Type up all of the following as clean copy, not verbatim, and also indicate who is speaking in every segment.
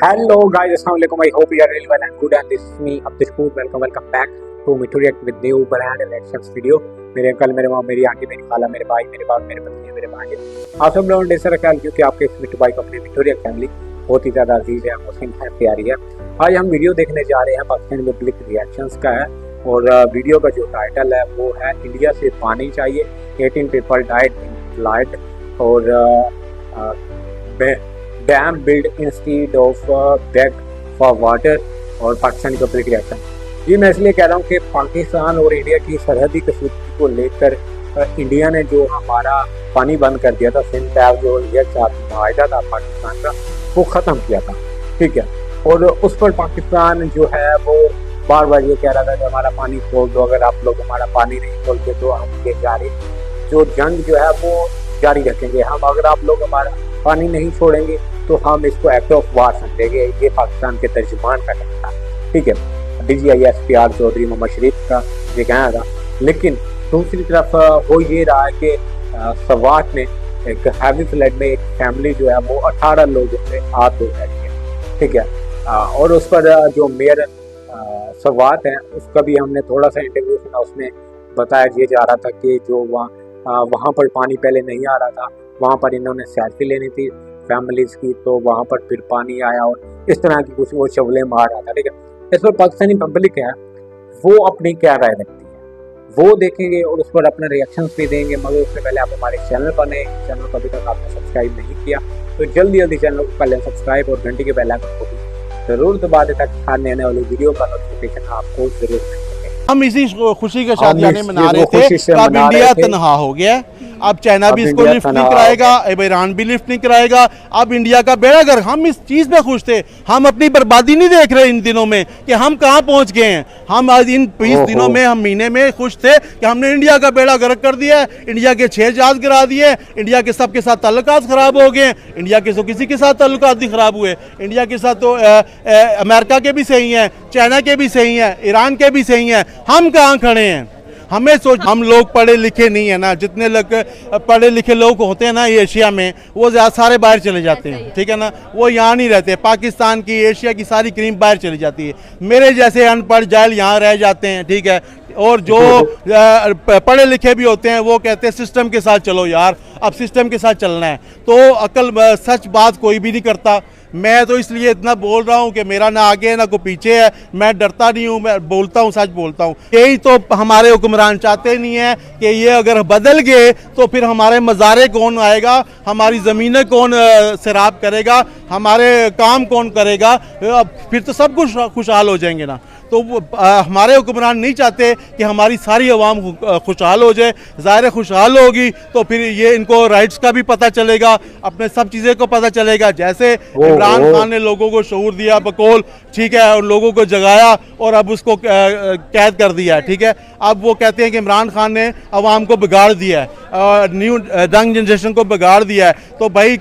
Speaker 1: Hello guys, Assalamualaikum. I hope you are really well and good, and this is me Abdishkur. Welcome back to me to react with new brand reactions video. मेरे uncle, मेरे माँ, मेरी aunty, मेरी खाला, मेरे भाई, मेरे बाप, मेरे पत्नी, मेरे भांजे, आप सब लोगों ने ऐसा रखा है क्योंकि आपके इस मिट्टू भाई को अपनी मिट्टू रिएक्ट फैमिली बहुत ही ज़्यादा अजीज है, मुस्लिम है, प्यारी है। आज हम वीडियो देखने जा रहे हैं पाकिस्तानी पब्लिक रिएक्शंस का है, और वीडियो का जो टाइटल है वो है इंडिया से पानी चाहिए, 18 पीपल डाइड इन फ्लड, और dam build instead of bag for water, और पाकिस्तानी पब्लिक रिएक्शन। ये मैं इसलिए कह रहा हूँ कि पाकिस्तान और इंडिया की सरहदी कसूदगी को लेकर इंडिया ने जो हमारा पानी बंद कर दिया था, सिंध टैप जो एक साथ माहिदा था पाकिस्तान का, वो ख़त्म किया था, ठीक है। और उस पर पाकिस्तान जो है वो बार बार ये कह रहा था कि हमारा पानी खोल दो, अगर आप लोग हमारा पानी नहीं खोलते तो हम ये जारी जो जंग जो है वो जारी रखेंगे, हम अगर आप लोग हमारा पानी नहीं छोड़ेंगे तो हम इसको एक्ट ऑफ वार समझेंगे। ये पाकिस्तान के तर्जुमान का कहना था, ठीक है, DGISPR चौधरी मोहम्मद शरीफ का ये कहना था। लेकिन दूसरी तरफ हो ये रहा है कि सवात में एक हैवी फ्लड में एक फैमिली जो है वो 18 लोगों से आग हो गई है, ठीक है। और उस पर जो मेयर सवात है उसका भी हमने थोड़ा सा इंटरव्यू सुना, उसमें बताया ये जा रहा था कि जो वहाँ पर पानी पहले नहीं आ रहा था, वहाँ पर इन्होंने सेल्फी लेनी थी फैमिलीज़ की, तो वहाँ पर फिर पानी आया और इस तरह की कुछ वो शवले मार रहा था, ठीक है। इस पर पाकिस्तानी पब्लिक है वो अपनी क्या राय रखती है वो देखेंगे और उस पर अपने रिएक्शंस भी देंगे। मगर उससे पहले आप हमारे चैनल पर नए, चैनल को अभी तक आपने सब्सक्राइब नहीं किया तो जल्दी चैनल को कर लें सब्सक्राइब, और घंटी के बेल आइकन को भी जरूर दबा दें ताकि हर आने वाली वीडियो का नोटिफिकेशन आपको जरूर मिल सके।
Speaker 2: हम इसी खुशी के साथ जाने मना रहे थे, अब इंडिया तनहा हो गया, अब चाइना भी इसको लिफ्ट नहीं कराएगा, अब ईरान भी लिफ्ट नहीं कराएगा, अब इंडिया का बेड़ा गर्क। हम इस चीज़ में खुश थे, हम अपनी बर्बादी नहीं देख रहे इन दिनों में कि हम कहाँ पहुँच गए हैं। हम आज इन 20 दिनों में, हम महीने में खुश थे कि हमने इंडिया का बेड़ा गर्क कर दिया है, इंडिया के 6 जहाज गिरा दिए, इंडिया के सबके साथ ताल्लुकात ख़राब हो गए। इंडिया के तो किसी के साथ ताल्लुकात नहीं ख़राब हुए, इंडिया के साथ तो अमेरिका के भी सही हैं, चाइना के भी सही हैं, ईरान के भी सही हैं। हम कहाँ खड़े हैं? हमें हम लोग पढ़े लिखे नहीं है ना, जितने लोग पढ़े लिखे लोग होते हैं ना एशिया में, वो सारे बाहर चले जाते हैं, ठीक है ना, वो यहाँ नहीं रहते। पाकिस्तान की, एशिया की सारी क्रीम बाहर चली जाती है, मेरे जैसे अनपढ़ जाहिल यहाँ रह जाते हैं, ठीक है। और जो पढ़े लिखे भी होते हैं वो कहते हैं सिस्टम के साथ चलो यार, अब सिस्टम के साथ चलना है, तो अकल सच बात कोई भी नहीं करता। मैं तो इसलिए इतना बोल रहा हूँ कि मेरा ना आगे है ना कोई पीछे है, मैं डरता नहीं हूँ, मैं बोलता हूँ, सच बोलता हूँ। यही तो हमारे हुक्मरान चाहते नहीं है कि ये अगर बदल गए तो फिर हमारे मज़ारे कौन आएगा, हमारी ज़मीनें कौन सैराब करेगा, हमारे काम कौन करेगा, फिर तो सब कुछ खुशहाल हो जाएंगे ना। तो हमारे हुक्मरान नहीं चाहते कि हमारी सारी अवाम खुशहाल हो जाए। ज़ाहिर खुशहाल होगी तो फिर ये इनको राइट्स का भी पता चलेगा, अपने सब चीज़ें को पता चलेगा। जैसे इमरान खान ने लोगों को शऊर दिया बकौल, ठीक है, उन लोगों को जगाया और अब उसको कैद कर दिया, ठीक है। अब वो कहते हैं कि इमरान खान ने अवाम को बिगाड़ दिया है, न्यू यंग जनरेशन को बिगाड़ दिया है। तो भाई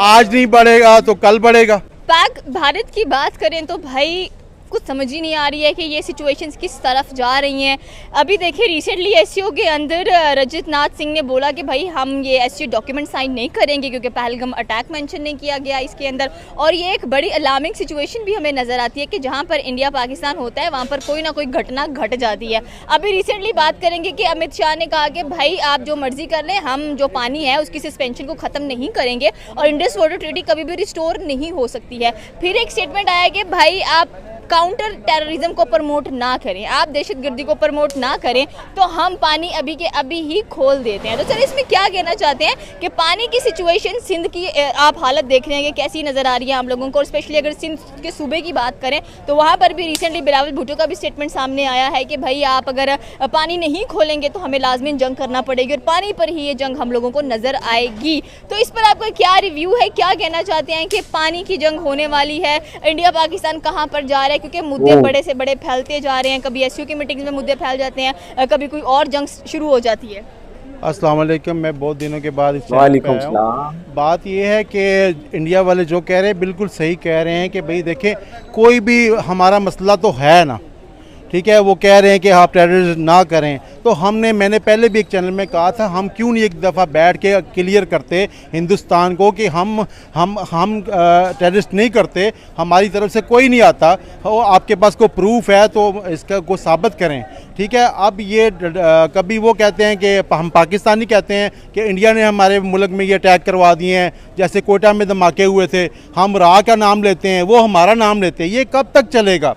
Speaker 2: आज नहीं बढ़ेगा तो कल बढ़ेगा।
Speaker 3: पाक भारत की बात करें तो भाई कुछ समझ ही नहीं आ रही है कि ये सिचुएशंस किस तरफ जा रही हैं। अभी देखिए रिसेंटली एससीओ के अंदर रजत नाथ सिंह ने बोला कि भाई हम ये एससीओ डॉक्यूमेंट साइन नहीं करेंगे क्योंकि पहलगाम अटैक मेंशन नहीं किया गया इसके अंदर। और ये एक बड़ी अलार्मिंग सिचुएशन भी हमें नज़र आती है कि जहाँ पर इंडिया पाकिस्तान होता है वहाँ पर कोई ना कोई घटना घट जाती है। अभी रिसेंटली बात करेंगे कि अमित शाह ने कहा कि भाई आप जो मर्जी कर लें, हम जो पानी है उसकी सस्पेंशन को ख़त्म नहीं करेंगे और इंडस वाटर ट्रीटी कभी भी रिस्टोर नहीं हो सकती है। फिर एक स्टेटमेंट आया कि भाई आप काउंटर टेररिज्म को प्रमोट ना करें, आप दहशतगर्दी को प्रमोट ना करें, तो हम पानी अभी के अभी ही खोल देते हैं। तो सर इसमें क्या कहना चाहते हैं कि पानी की सिचुएशन सिंध की आप हालत देख रहे हैं कि कैसी नज़र आ रही है हम लोगों को, और स्पेशली अगर सिंध के सूबे की बात करें तो वहाँ पर भी रिसेंटली बिलावल भुट्टो का भी स्टेटमेंट सामने आया है कि भाई आप अगर पानी नहीं खोलेंगे तो हमें लाजमी जंग करना पड़ेगी और पानी पर ही ये जंग हम लोगों को नज़र आएगी। तो इस पर आपका क्या रिव्यू है, क्या कहना चाहते हैं कि पानी की जंग होने वाली है, इंडिया पाकिस्तान कहाँ पर जा रहा है? क्योंकि मुद्दे बड़े से बड़े फैलते जा रहे हैं, कभी एससीओ की मीटिंग्स में मुद्दे फैल जाते हैं, कभी कोई और जंग शुरू हो जाती है।
Speaker 2: अस्सलाम वालेकुम, मैं बहुत दिनों के बाद इस चैनल पे आया हूं। बात यह है कि इंडिया वाले जो कह रहे हैं बिल्कुल सही कह रहे हैं कि भाई देखें कोई भी हमारा मसला तो है ना, ठीक है, वो कह रहे हैं कि आप टेररिस्ट ना करें। तो मैंने पहले भी एक चैनल में कहा था, हम क्यों नहीं एक दफ़ा बैठ के क्लियर करते हिंदुस्तान को कि हम टेररिस्ट नहीं करते, हमारी तरफ से कोई नहीं आता। वो आपके पास कोई प्रूफ है तो इसका को साबित करें, ठीक है। अब ये कभी वो कहते हैं कि हम पाकिस्तानी कहते हैं कि इंडिया ने हमारे मुल्क में ये अटैक करवा दिए हैं, जैसे कोयटा में धमाके हुए थे, हम राह का नाम लेते हैं, वो हमारा नाम लेते हैं। ये कब तक चलेगा?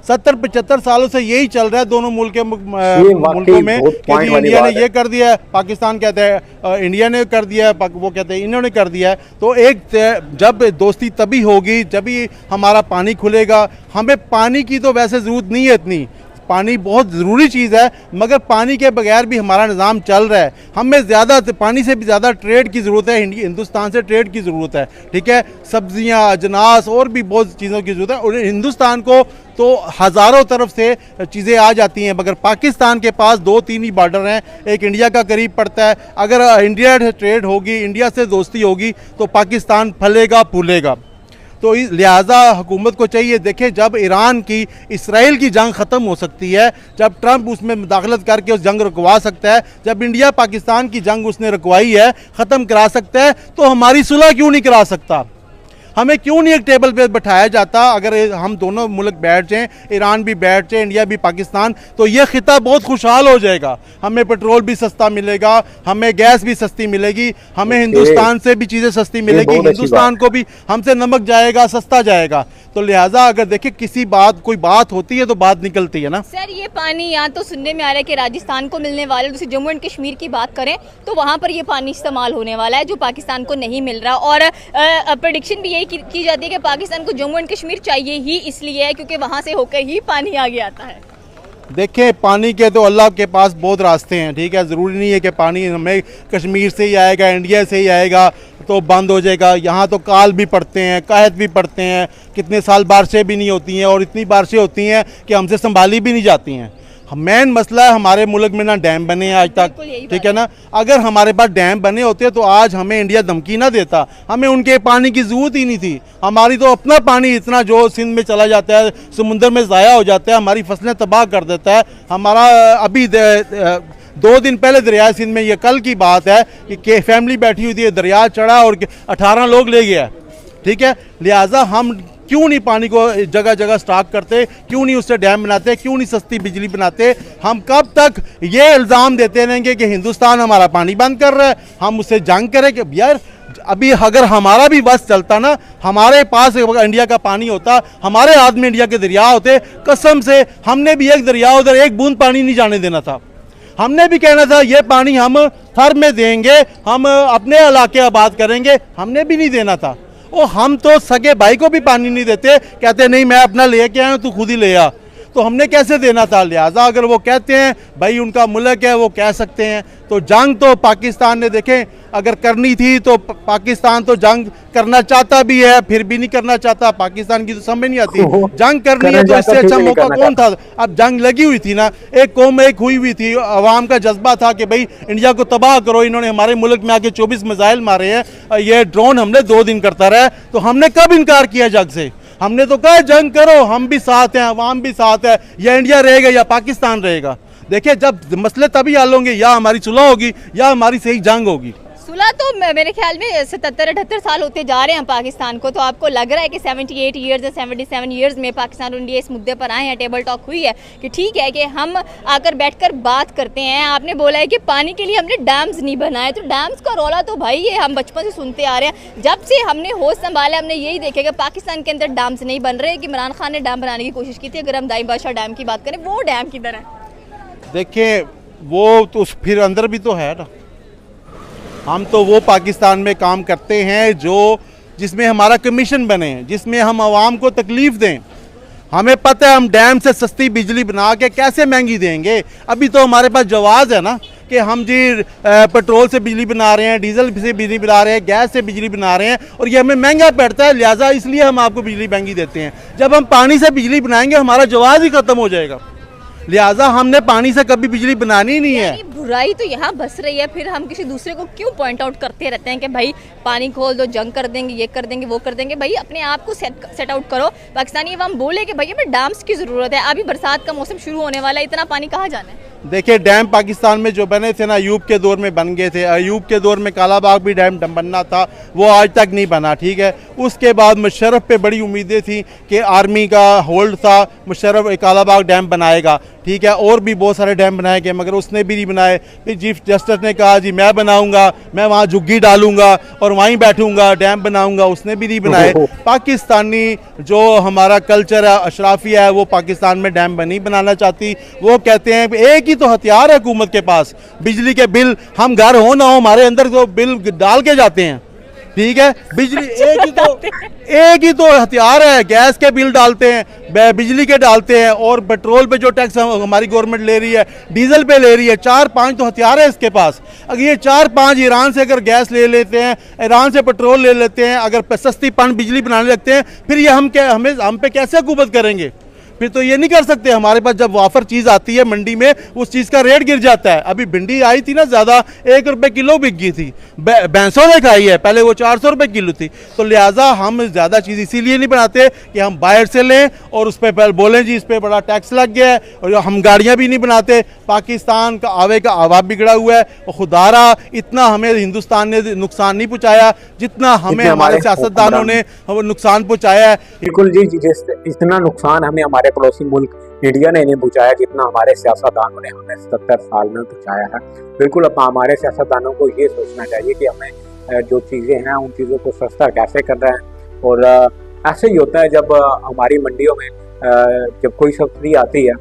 Speaker 2: 70-75 सालों से यही चल रहा है दोनों मुल्कों में कि इंडिया ने ये कर दिया है, पाकिस्तान कहता है इंडिया ने कर दिया है, वो कहते हैं इन्होंने कर दिया है। तो एक जब दोस्ती तभी होगी जब ही हमारा पानी खुलेगा। हमें पानी की तो वैसे ज़रूरत नहीं है इतनी, पानी बहुत ज़रूरी चीज़ है, मगर पानी के बगैर भी हमारा निज़ाम चल रहा है। हमें ज़्यादा पानी से भी ज़्यादा ट्रेड की ज़रूरत है, हिंदुस्तान से ट्रेड की ज़रूरत है, ठीक है। सब्जियां, अजनास और भी बहुत चीज़ों की ज़रूरत है, और हिंदुस्तान को तो हज़ारों तरफ से चीज़ें आ जाती हैं, मगर पाकिस्तान के पास 2-3 ही बॉर्डर हैं, एक इंडिया का करीब पड़ता है। अगर इंडिया से ट्रेड होगी, इंडिया से दोस्ती होगी तो पाकिस्तान फलेगा फूलेगा। तो लिहाजा हुकूमत को चाहिए, देखें जब ईरान की इसराइल की जंग ख़त्म हो सकती है, जब ट्रंप उसमें मुदाखलत करके उस जंग रुकवा सकता है, जब इंडिया पाकिस्तान की जंग उसने रुकवाई है, ख़त्म करा सकता है, तो हमारी सुलह क्यों नहीं करा सकता? हमें क्यों नहीं एक टेबल पे बैठाया जाता? अगर हम दोनों मुल्क बैठ जाएं, ईरान भी बैठ जाए, इंडिया भी पाकिस्तान, तो ये खिता बहुत खुशहाल हो जाएगा। हमें पेट्रोल भी सस्ता मिलेगा, हमें गैस भी सस्ती मिलेगी, हमें हिंदुस्तान से भी चीज़ें सस्ती मिलेगी, हिंदुस्तान को भी हमसे नमक जाएगा, सस्ता जाएगा। तो लिहाजा अगर देखें कोई बात होती है तो बात निकलती है ना। सर
Speaker 3: ये पानी यहाँ तो सुनने में आ रहा है कि राजस्थान को मिलने वाले, जैसे जम्मू एंड कश्मीर की बात करें तो वहाँ पर ये पानी इस्तेमाल होने वाला है जो पाकिस्तान को नहीं मिल रहा, और प्रेडिक्शन भी यही की जाती है कि पाकिस्तान को जम्मू एंड कश्मीर चाहिए ही इसलिए है क्योंकि वहाँ से होकर ही पानी आगे आता है।
Speaker 2: देखें पानी के तो अल्लाह के पास बहुत रास्ते हैं, ठीक है। ज़रूरी नहीं है कि पानी हमें कश्मीर से ही आएगा, इंडिया से ही आएगा तो बंद हो जाएगा। यहाँ तो काल भी पड़ते हैं, कहत भी पड़ते हैं, कितने साल बारिशें भी नहीं होती हैं, और इतनी बारिशें होती हैं कि हमसे संभाली भी नहीं जाती हैं। मेन मसला है हमारे मुल्क में ना डैम बने हैं आज तक, ठीक है ना। अगर हमारे पास डैम बने होते तो आज हमें इंडिया धमकी ना देता, हमें उनके पानी की ज़रूरत ही नहीं थी। हमारी तो अपना पानी इतना जो सिंध में चला जाता है, समुंदर में ज़ाया हो जाता है, हमारी फसलें तबाह कर देता है। हमारा अभी 2 दिन पहले दरिया सिंध में, ये कल की बात है कि फैमिली बैठी हुई थी, दरिया चढ़ा और 18 लोग ले गया, ठीक है। लिहाजा हम क्यों नहीं पानी को जगह जगह स्टॉक करते, क्यों नहीं उससे डैम बनाते, क्यों नहीं सस्ती बिजली बनाते? हम कब तक ये इल्ज़ाम देते रहेंगे कि हिंदुस्तान हमारा पानी बंद कर रहा है, हम उससे जंग करें? कि यार अभी अगर हमारा भी बस चलता ना, हमारे पास इंडिया का पानी होता, हमारे हाथ में इंडिया के दरिया होते, कसम से हमने भी एक दरिया उधर एक बूंद पानी नहीं जाने देना था। हमने भी कहना था ये पानी हम थर में देंगे, हम अपने इलाके आबाद करेंगे, हमने भी नहीं देना था। ओ हम तो सगे भाई को भी पानी नहीं देते, कहते नहीं मैं अपना लेके आया हूँ, तू खुद ही ले आ, तो हमने कैसे देना था? लिहाजा अगर वो कहते हैं भाई उनका मुल्क है, वो कह सकते हैं। तो जंग तो पाकिस्तान ने, देखें अगर करनी थी तो पाकिस्तान तो जंग करना चाहता भी है, फिर भी नहीं करना चाहता। पाकिस्तान की तो समझ नहीं आती, जंग करनी है तो इससे अच्छा मौका कौन था? अब जंग लगी हुई थी ना, एक कौम एक हुई हुई थी, अवाम का जज्बा था कि भाई इंडिया को तबाह करो। इन्होंने हमारे मुल्क में आके 24 मिसाइल मारे हैं, ये ड्रोन हमने 2 दिन करता रहा, तो हमने कब इनकार किया जंग से? हमने तो कहा जंग करो, हम भी साथ हैं, अवाम भी साथ है, या इंडिया रहेगा या पाकिस्तान रहेगा। देखिए जब मसले तभी हल होंगे, या हमारी सुलह होगी या हमारी सही जंग होगी।
Speaker 3: सुलह तो मेरे ख्याल में 77-78 साल होते जा रहे हैं पाकिस्तान को, तो आपको लग रहा है कि 78 ईयर्स या 77 ईयर्स में पाकिस्तान और इंडिया इस मुद्दे पर आए हैं, टेबल टॉक हुई है कि ठीक है कि हम आकर बैठकर बात करते हैं। आपने बोला है कि पानी के लिए हमने डैम्स नहीं बनाए, तो डैम्स का रौला तो भाई ये हम बचपन से सुनते आ रहे हैं, जब से हमने होश संभाला हमने यही देखा कि पाकिस्तान के अंदर डैम्स नहीं बन रहे। कि इमरान खान ने डैम बनाने की कोशिश की थी, अगर हम दाई बादशाह डैम की बात करें, वो डैम किधर है?
Speaker 2: देखिए वो तो फिर अंदर भी तो है ना, हम तो वो पाकिस्तान में काम करते हैं जिसमें हमारा कमीशन बने, जिसमें हम आवाम को तकलीफ़ दें। हमें पता है हम डैम से सस्ती बिजली बना के कैसे महंगी देंगे। अभी तो हमारे पास जवाज़ है ना कि हम जी पेट्रोल से बिजली बना रहे हैं, डीजल से बिजली बना रहे हैं, गैस से बिजली बना रहे हैं, और ये हमें महंगा पड़ता है, लिहाजा इसलिए हम आपको बिजली महंगी देते हैं। जब हम पानी से बिजली बनाएंगे हमारा जवाज़ ही ख़त्म हो जाएगा। लिहाजा हमने पानी से कभी बिजली बनानी नहीं है।
Speaker 3: बुराई तो यहाँ बस रही है, फिर हम किसी दूसरे को क्यों पॉइंट आउट करते रहते हैं कि भाई पानी खोल दो, जंग कर देंगे, ये कर देंगे, वो कर देंगे। भाई अपने आप को सेट आउट करो। पाकिस्तानी अवाम बोले कि भाई हमें डैम्स की ज़रूरत है, अभी बरसात का मौसम शुरू होने वाला है, इतना पानी कहाँ जाना है।
Speaker 2: देखिए, डैम पाकिस्तान में जो बने थे ना, अयूब के दौर में बन गए थे। अयूब के दौर में कालाबाग भी डैम बनना था, वो आज तक नहीं बना, ठीक है। उसके बाद मुशर्रफ पे बड़ी उम्मीदें थी कि आर्मी का होल्ड था, मुशर्रफ कालाबाग डैम बनाएगा, ठीक है। और भी बहुत सारे डैम बनाए गए, मगर उसने भी नहीं बनाए। फिर चीफ जस्टिस ने कहा जी मैं बनाऊंगा, मैं वहाँ झुग्गी डालूंगा और वहीं बैठूंगा, डैम बनाऊंगा, उसने भी नहीं बनाए। पाकिस्तानी जो हमारा कल्चर है, अशराफिया है, वो पाकिस्तान में डैम नहीं बनाना चाहती। वो कहते हैं एक ही तो हथियार है हुकूमत के पास, बिजली के बिल, हम घर हो ना हो हमारे अंदर तो बिल डाल के जाते हैं, ठीक है। बिजली एक ही तो हथियार है, गैस के बिल डालते हैं, बिजली के डालते हैं, और पेट्रोल पे जो टैक्स हमारी गवर्नमेंट ले रही है, डीजल पे ले रही है। 4-5 तो हथियार है इसके पास। अगर ये 4-5 ईरान से अगर गैस ले लेते हैं, ईरान से पेट्रोल ले लेते हैं, अगर सस्ती पान बिजली बनाने लगते हैं, फिर ये हम पे कैसे हुकूमत करेंगे? फिर तो ये नहीं कर सकते। हमारे पास जब वाफर चीज़ आती है मंडी में, उस चीज़ का रेट गिर जाता है। अभी भिंडी आई थी ना ज़्यादा, 1 रुपये किलो बिक गई थी, भैंसों ने खाई है, पहले वो 400 रुपये किलो थी। तो लिहाजा हम ज़्यादा चीज़ इसीलिए नहीं बनाते कि हम बाहर से लें और उस पर बोलें जी इस पर बड़ा टैक्स लग गया है, और हम गाड़ियाँ भी नहीं बनाते। पाकिस्तान का आवे का आवाब बिगड़ा हुआ है, और खुदारा इतना हमें हिंदुस्तान ने नुकसान नहीं पहुँचाया जितना हमें हमारे सियासतदानों ने नुकसान पहुँचाया है।
Speaker 1: बिल्कुल जी, इतना नुकसान हमें हमारे पड़ोसी मुल्क इंडिया ने नहीं पहुंचाया जितना हमारे सियासतदानों ने हमें 70 साल में पहुंचाया है। बिल्कुल अब हमारे सियासतदानों को ये सोचना चाहिए कि हमें जो चीज़ें हैं उन चीज़ों को सस्ता कैसे कर रहे हैं। और ऐसे ही होता है जब हमारी मंडियों में जब कोई सब्सिडी आती है,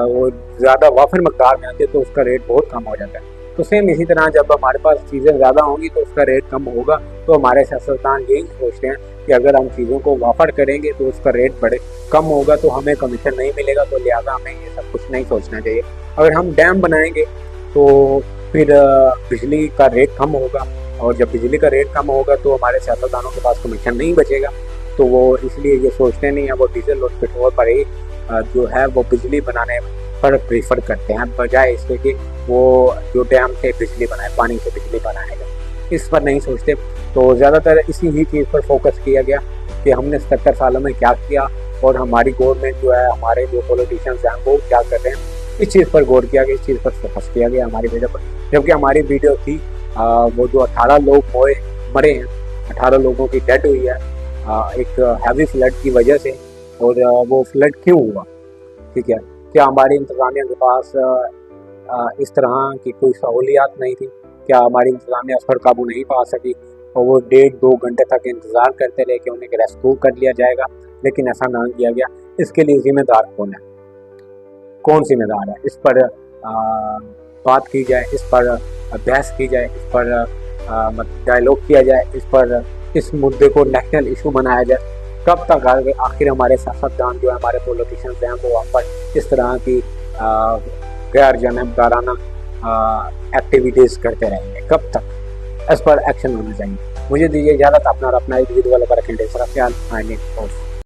Speaker 1: वो ज़्यादा वाफर मकदार में आती है, तो उसका रेट बहुत कम हो जाता है। तो सेम इसी तरह जब हमारे पास चीज़ें ज़्यादा होंगी तो उसका रेट कम होगा। तो हमारे सियासतदान यही सोचते हैं कि अगर हम चीज़ों को वाफर करेंगे तो उसका रेट बड़े कम होगा, तो हमें कमीशन नहीं मिलेगा। तो लिहाजा हमें ये सब कुछ नहीं सोचना चाहिए। अगर हम डैम बनाएंगे तो फिर बिजली का रेट कम होगा, और जब बिजली का रेट कम होगा तो हमारे सियासतदानों के पास कमीशन नहीं बचेगा। तो वो इसलिए ये सोचते नहीं है, वो डीजल और पेट्रोल पर ही जो है वो बिजली बनाने पर प्रीफर करते हैं, बजाय इसके कि वो जो डैम से बिजली बनाए, पानी से बिजली बनाएगा, इस पर नहीं सोचते। तो ज़्यादातर इसी ही चीज़ पर फोकस किया गया कि हमने 70 सालों में क्या किया, और हमारी गवर्नमेंट जो है, हमारे जो पॉलिटिशियंस हैं वो क्या कर रहे हैं, इस चीज़ पर गौर किया गया, इस चीज़ पर फोकस किया गया हमारी वीडियो पर। जबकि हमारी वीडियो थी वो जो 18 लोग मरे हैं, 18 लोगों की डेथ हुई है एक हैवी फ्लड की वजह से। और वो फ्लड क्यों हुआ, ठीक है, क्या हमारी इंतज़ामिया के पास इस तरह की कोई सहूलियात नहीं थी? क्या हमारी इंतज़ामिया उस पर काबू नहीं पा सकी, और वो 1.5-2 घंटे तक इंतज़ार करते रहे कि उन्हें रेस्क्यू कर लिया जाएगा, लेकिन ऐसा ना किया गया? इसके लिए जिम्मेदार कौन है, कौन जिम्मेदार है? इस पर बात की जाए, इस पर बहस की जाए, इस पर डायलॉग किया जाए, इस पर इस मुद्दे को नेशनल इशू बनाया जाए। कब तक आखिर हमारे सियासतदान जो है, हमारे पॉलिटिशियंस हैं, वो वहाँ पर इस तरह की गैर जानबदाराना एक्टिविटीज़ करते रहेंगे? कब तक इस पर एक्शन होना चाहिए? मुझे दीजिए इजाज़त। अपना एक वीडियो वाला पर रखें। ख्याल।